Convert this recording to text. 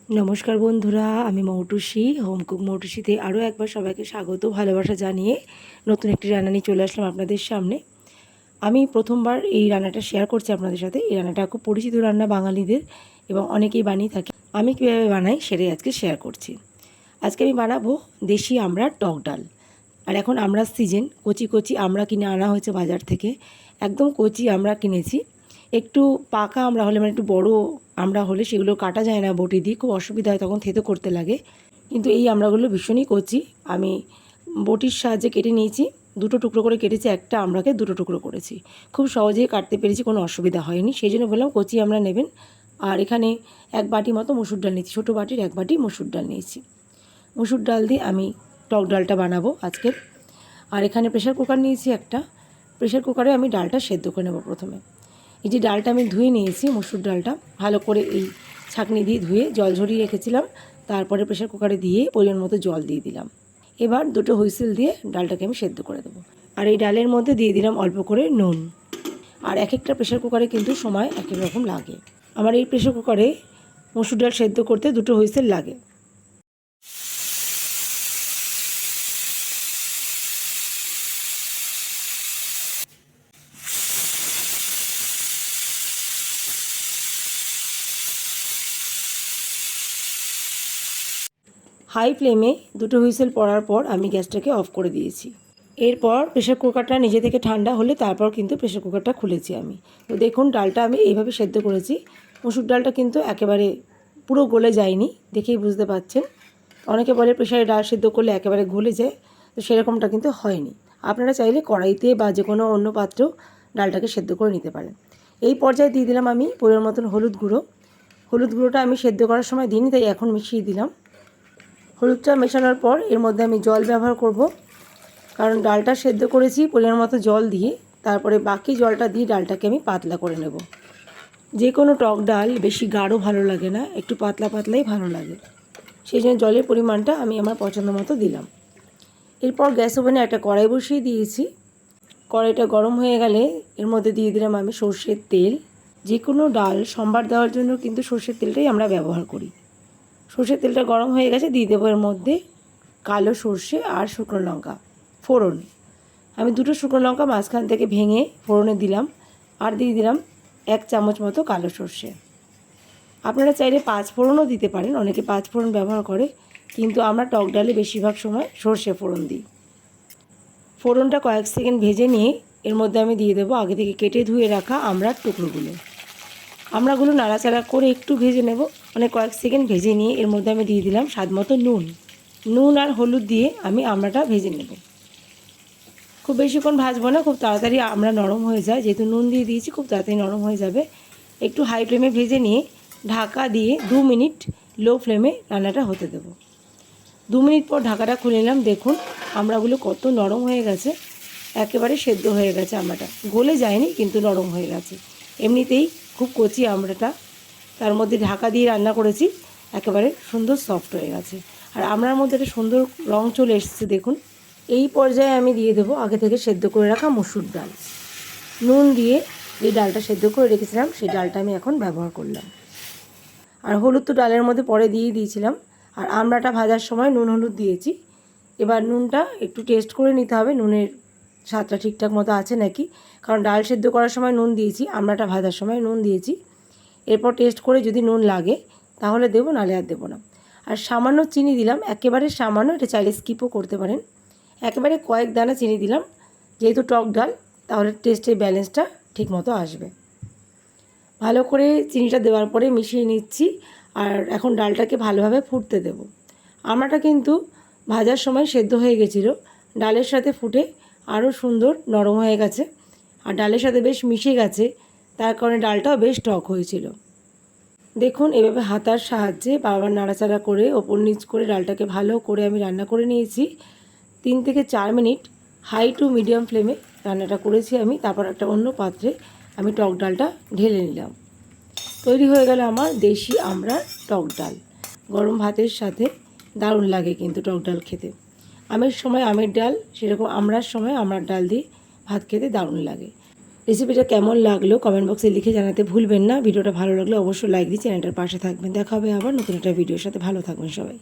নমস্কার বন্ধুরা, আমি মৌটুসী হোম কুক মৌটুসীতে আরও একবার সবাইকে স্বাগত ভালোবাসা জানিয়ে নতুন একটি রান্না নিয়ে চলে আসলাম আপনাদের সামনে। আমি প্রথমবার এই রান্নাটা শেয়ার করছি আপনাদের সাথে। এই রান্নাটা খুব পরিচিত রান্না বাঙালিদের এবং অনেকেই বানিয়ে থাকে। আমি কীভাবে বানাই সেটাই আজকে শেয়ার করছি। আজকে আমি বানাবো দেশি আমড়ার টক ডাল। আর এখন আমড়ার সিজন, কচি কচি আমড়া কিনে আনা হয়েছে বাজার থেকে। একদম কচি আমড়া কিনেছি। একটু পাকা আমড়া হলে মানে একটু বড় আমড়া হলে সেগুলো কাটা যায় না বটি দিয়ে, খুব অসুবিধা হয়, তখন থেতো করতে লাগে। কিন্তু এই আমড়াগুলো ভীষণই কচি। আমি বটির সাহায্যে কেটে নিয়েছি, দুটো টুকরো করে কেটেছি, একটা আমড়াকে দুটো টুকরো করেছি। খুব সহজেই কাটতে পেরেছি, কোনো অসুবিধা হয়নি। সেই জন্য বললাম কচি আমড়া নেবেন। আর এখানে এক বাটি মতো মসুর ডাল নিয়েছি, ছোটো বাটির এক বাটি মসুর ডাল নিয়েছি। মসুর ডাল দিয়ে আমি টক ডালটা বানাবো আজকের। আর এখানে প্রেশার কুকার নিয়েছি একটা। প্রেশার কুকারে আমি ডালটা সেদ্ধ করে নেব প্রথমে। এই যে ডালটা আমি ধুয়ে নিয়েছি, মসুর ডালটা ভালো করে এই ছাঁকনি দিয়ে ধুয়ে জল ঝরিয়ে রেখেছিলাম। তারপরে প্রেশার কুকারে দিয়ে পরিমাণ মতো জল দিয়ে দিলাম। এবার দুটো হুইসেল দিয়ে ডালটাকে আমি সেদ্ধ করে দেবো। আর এই ডালের মধ্যে দিয়ে দিলাম অল্প করে নুন। আর এক একটা প্রেশার কুকারে কিন্তু সময় এক এক রকম লাগে। আমার এই প্রেশার কুকারে মসুর ডাল সেদ্ধ করতে দুটো হুইসেল লাগে। হাই ফ্লেমে দুটো হুইসেল পড়ার পর আমি গ্যাসটাকে অফ করে দিয়েছি। এরপর প্রেশার কুকারটা নিজে থেকে ঠান্ডা হলে তারপর কিন্তু প্রেশার কুকারটা খুলেছি আমি। তো দেখুন ডালটা আমি এইভাবে সেদ্ধ করেছি। মসুর ডালটা কিন্তু একেবারে পুরো গলে যায়নি, দেখেই বুঝতে পাচ্ছেন। অনেকে বলে প্রেশারে ডাল সেদ্ধ করলে একেবারে গলে যায়, তো সেরকমটা কিন্তু হয়নি। আপনারা চাইলে কড়াইতে বা যে কোনো অন্য পাত্রেও ডালটাকে সেদ্ধ করে নিতে পারেন। এই পর্যায়ে দিয়ে দিলাম আমি পরিমাণ মতন হলুদ গুঁড়ো। হলুদ গুঁড়োটা আমি সেদ্ধ করার সময় দিইনি, তাই এখন মিশিয়ে দিলাম। হলুদটা মেশানোর পর এর মধ্যে আমি জল ব্যবহার করব, কারণ ডালটা সেদ্ধ করেছি পরিমাণ মতো জল দিয়ে। তারপরে বাকি জলটা দিয়ে ডালটাকে আমি পাতলা করে নেব। যে কোনো টক ডাল বেশি গাঢ় ভালো লাগে না, একটু পাতলা পাতলাই ভালো লাগে। সেই জন্য জলের পরিমাণটা আমি আমার পছন্দ মতো দিলাম। এরপর গ্যাস ওভেনে একটা কড়াই বসিয়ে দিয়েছি। কড়াইটা গরম হয়ে গেলে এর মধ্যে দিয়ে দিলাম আমি সর্ষের তেল। যে কোনো ডাল সম্বার দেওয়ার জন্য কিন্তু সর্ষের তেলটাই আমরা ব্যবহার করি। সর্ষের তেলটা গরম হয়ে গেছে, দিয়ে দেবো এর মধ্যে কালো সর্ষে আর শুকনো লঙ্কা ফোড়ন। আমি দুটো শুকনো লঙ্কা মাঝখান থেকে ভেঙে ফোড়নে দিলাম। আর দিয়ে দিলাম 1 চামচ মতো কালো সর্ষে। আপনারা চাইলে 5 ফোড়নও দিতে পারেন, অনেকে 5 ফোড়ন ব্যবহার করে, কিন্তু আমরা টক ডালে বেশিরভাগ সময় সর্ষে ফোড়ন দিই। ফোড়নটা কয়েক সেকেন্ড ভেজে নিয়ে এর মধ্যে আমি দিয়ে দেবো আগে থেকে কেটে ধুয়ে রাখা আমড়ার টুকরোগুলো। আমড়াগুলো নাড়াচাড়া করে একটু ভেজে নেব, মানে কয়েক সেকেন্ড ভেজে নিয়ে এর মধ্যে আমি দিয়ে দিলাম স্বাদ মতো নুন আর হলুদ দিয়ে আমি আমড়াটা ভেজে নেব। খুব বেশিক্ষণ ভাজবো না, খুব তাড়াতাড়ি আমড়া নরম হয়ে যায়, যেহেতু নুন দিয়ে দিয়েছি খুব তাড়াতাড়ি নরম হয়ে যাবে। একটু হাই ফ্লেমে ভেজে নিয়ে ঢাকা দিয়ে 2 মিনিট লো ফ্লেমে রান্নাটা হতে দেবো। 2 মিনিট পর ঢাকাটা খুলে নিলাম। দেখুন আমড়াগুলো কত নরম হয়ে গেছে, একেবারে সেদ্ধ হয়ে গেছে আমড়াটা, গলে যায়নি কিন্তু নরম হয়ে গেছে। এমনিতেই খুব কচি আমড়াটা, তার মধ্যে ঢাকা দিয়ে রান্না করেছি, একেবারে সুন্দর সফট হয়ে গেছে। আর আমড়ার মধ্যে একটা সুন্দর রং চলে এসেছে দেখুন। এই পর্যায়ে আমি দিয়ে দেবো আগে থেকে সেদ্ধ করে রাখা মসুর ডাল। নুন দিয়ে যে ডালটা সেদ্ধ করে রেখেছিলাম সেই ডালটা আমি এখন ব্যবহার করলাম। আর হলুদ তো ডালের মধ্যে পরে দিয়ে দিয়েছিলাম। আর আমড়াটা ভাজার সময় নুন হলুদ দিয়েছি। এবার নুনটা একটু টেস্ট করে নিতে হবে, নুনের স্বাদটা ঠিকঠাক মতো আছে নাকি, কারণ ডাল সেদ্ধ করার সময় নুন দিয়েছি, আমড়াটা ভাজার সময় নুন দিয়েছি। এরপর টেস্ট করে যদি নুন লাগে তাহলে দেবো, নাহলে আর দেবো না। আর সামান্য চিনি দিলাম, একেবারে সামান্য, এটা চাইলে স্কিপও করতে পারেন। একেবারে কয়েক দানা চিনি দিলাম, যেহেতু টক ডাল, তাহলে টেস্টের ব্যালেন্সটা ঠিক মতো আসবে। ভালো করে চিনিটা দেওয়ার পরে মিশিয়ে নিচ্ছি। আর এখন ডালটাকে ভালোভাবে ফুটতে দেব। আমড়াটা কিন্তু ভাজার সময় সেদ্ধ হয়ে গেছিলো, ডালের সাথে ফুটে আরও সুন্দর নরম হয়ে গেছে। আর ডালের সাথে বেশ মিশে গেছে, তার কারণে ডালটাও বেশ টক হয়েছিল। দেখুন এভাবে হাতার সাহায্যে বারবার নাড়াচাড়া করে ওপর নিচ করে ডালটাকে ভালো করে আমি রান্না করে নিয়েছি। 3 থেকে 4 মিনিট হাই টু মিডিয়াম ফ্লেমে রান্নাটা করেছি আমি। তারপর একটা অন্য পাত্রে আমি টক ডালটা ঢেলে নিলাম। তৈরি হয়ে গেল আমার দেশি আমড়ার টক ডাল। গরম ভাতের সাথে দারুণ লাগে কিন্তু টক ডাল খেতে। আমের সময় আমের ডাল, সেরকম আমড়ার সময় আমড়ার ডাল দিয়ে ভাত খেতে দারুণ লাগে। রেসিপিটা কেমন লাগলো কমেন্ট বক্সে লিখে জানাতে ভুলবেন না। ভিডিওটা ভালো লাগলে অবশ্যই লাইক দিয়ে চ্যানেলটার পাশে থাকবেন। দেখা হবে আবার নতুন একটা ভিডিওর সাথে। ভালো থাকবেন সবাই।